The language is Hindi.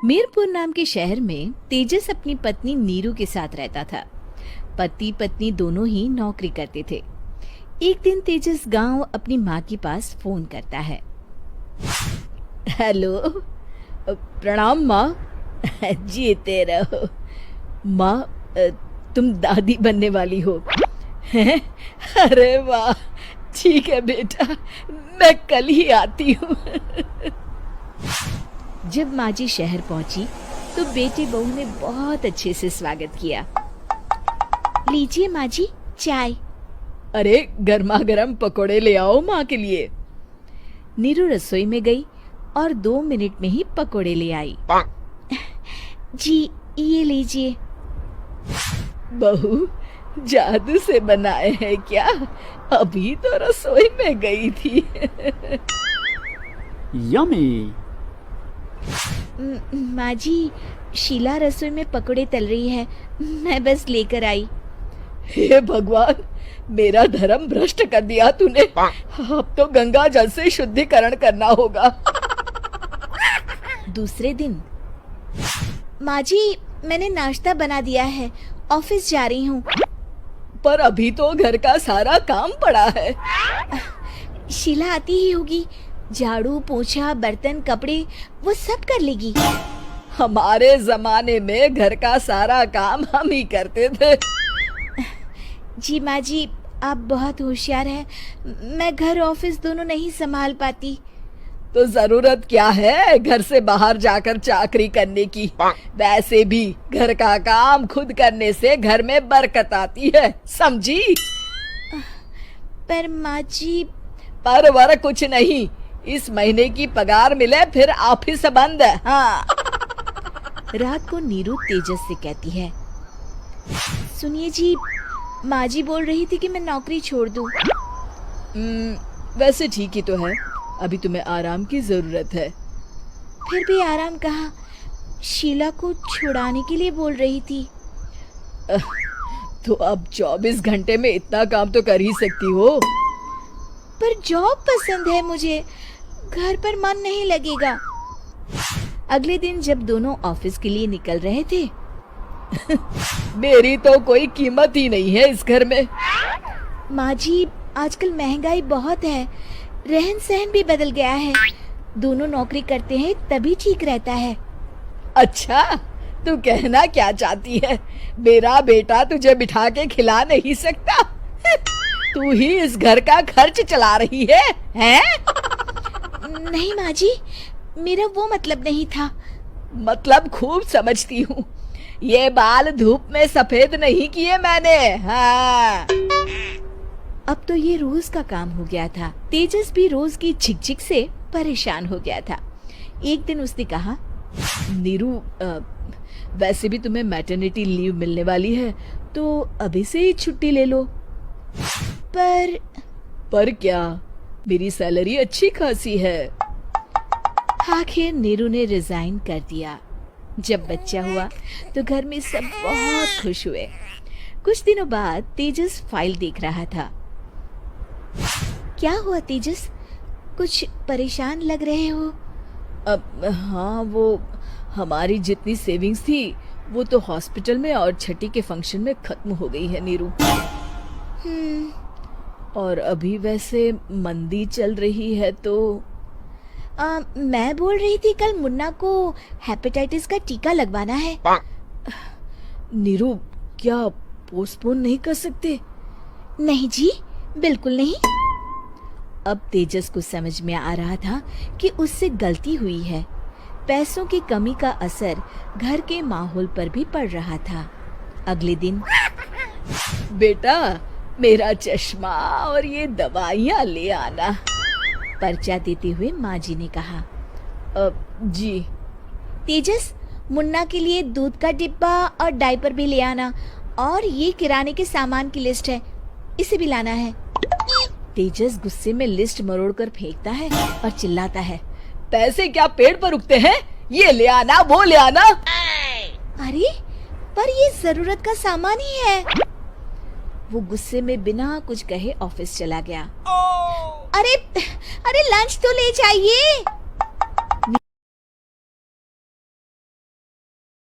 मीरपुर नाम के शहर में तेजस अपनी पत्नी नीरू के साथ रहता था। पति पत्नी दोनों ही नौकरी करते थे। एक दिन तेजस गांव अपनी माँ के पास फोन करता है। हेलो, प्रणाम माँ। जीते रहो माँ, तुम दादी बनने वाली हो हैं? अरे वाह, ठीक है बेटा, मैं कल ही आती हूँ। जब माँ जी शहर पहुंची तो बेटे बहू ने बहुत अच्छे से स्वागत किया। लीजिए माँ जी, चाय। अरे गर्मा गर्म पकोड़े ले आओ माँ के लिए। नीरू रसोई में गई और 2 मिनट में ही पकोड़े ले आई। जी ये लीजिए। बहू, जादू से बनाए हैं क्या? अभी तो रसोई में गई थी। यम्मी। माँ जी, शीला रसोई में पकोड़े तल रही है, मैं बस लेकर आई। हे भगवान, मेरा धर्म भ्रष्ट कर दिया तूने। अब तो गंगा जल से शुद्धिकरण करना होगा। दूसरे दिन, माँ जी मैंने नाश्ता बना दिया है, ऑफिस जा रही हूँ। पर अभी तो घर का सारा काम पड़ा है। शीला आती ही होगी, झाड़ू पोछा बर्तन कपड़े वो सब कर लेगी। हमारे जमाने में घर का सारा काम हम ही करते थे। जी माँ जी, आप बहुत होशियार हैं, मैं घर ऑफिस दोनों नहीं संभाल पाती। तो जरूरत क्या है घर से बाहर जाकर चाकरी करने की? वैसे भी घर का काम खुद करने से घर में बरकत आती है, समझी? पर माँ जी। पर वर कुछ नहीं, इस महीने की पगार मिले फिर ऑफिस बंद। हाँ। रात को नीरू तेजस से कहती है, सुनिए जी, माँ जी बोल रही थी कि मैं नौकरी छोड़ दूं। वैसे ठीक ही तो है, अभी तुम्हें आराम की जरूरत है। फिर भी आराम कहाँ, शीला को छुड़ाने के लिए बोल रही थी। तो अब 24 घंटे में इतना काम तो कर ही सकती हो। पर जॉब पसंद है मुझे, घर पर मन नहीं लगेगा। अगले दिन जब दोनों ऑफिस के लिए निकल रहे थे, मेरी तो कोई कीमत ही नहीं है इस घर में। माँ जी, आजकल महंगाई बहुत है, रहन सहन भी बदल गया है, दोनों नौकरी करते हैं तभी ठीक रहता है। अच्छा, तू कहना क्या चाहती है? मेरा बेटा तुझे बिठा के खिला नहीं सकता? तू ही इस घर का खर्च चला रही है, हैं? नहीं माँ जी, मेरा वो मतलब नहीं था। मतलब खूब समझती हूँ, ये बाल धूप में सफेद नहीं किए मैंने। हाँ। अब तो ये रोज का काम हो गया था। तेजस भी रोज की झिकझिक से परेशान हो गया था। एक दिन उसने कहा, नीरू, वैसे भी तुम्हें मैटरनिटी लीव मिलने वाली है, तो अभी से ही छुट्टी ले लो। पर क्या, मेरी सैलरी अच्छी खासी है। आखिर नीरू ने रिजाइन कर दिया। जब बच्चा हुआ तो घर में सब बहुत खुश हुए। कुछ दिनों बाद तेजस फाइल देख रहा था। क्या हुआ तेजस, कुछ परेशान लग रहे हो? हाँ, वो हमारी जितनी सेविंग्स थी वो तो हॉस्पिटल में और छठी के फंक्शन में खत्म हो गई है नीरू। और अभी वैसे मंदी चल रही है तो मैं बोल रही थी कल मुन्ना को हेपेटाइटिस का टीका लगवाना है। नीरू, क्या पोस्टपोन नहीं कर सकते? नहीं जी, बिल्कुल नहीं। अब तेजस को समझ में आ रहा था कि उससे गलती हुई है। पैसों की कमी का असर घर के माहौल पर भी पड़ रहा था। अगले दिन, बेटा मेरा चश्मा और ये दवाइयाँ ले आना, पर्चा देते हुए माँ जी ने कहा। जी। तेजस, मुन्ना के लिए दूध का डिब्बा और डायपर भी ले आना, और ये किराने के सामान की लिस्ट है, इसे भी लाना है। तेजस गुस्से में लिस्ट मरोड़कर फेंकता है और चिल्लाता है, पैसे क्या पेड़ पर उगते हैं? ये ले आना, वो ले आना। अरे पर ये जरूरत का सामान ही है। वो गुस्से में बिना कुछ कहे ऑफिस चला गया। अरे लंच तो ले जाइए।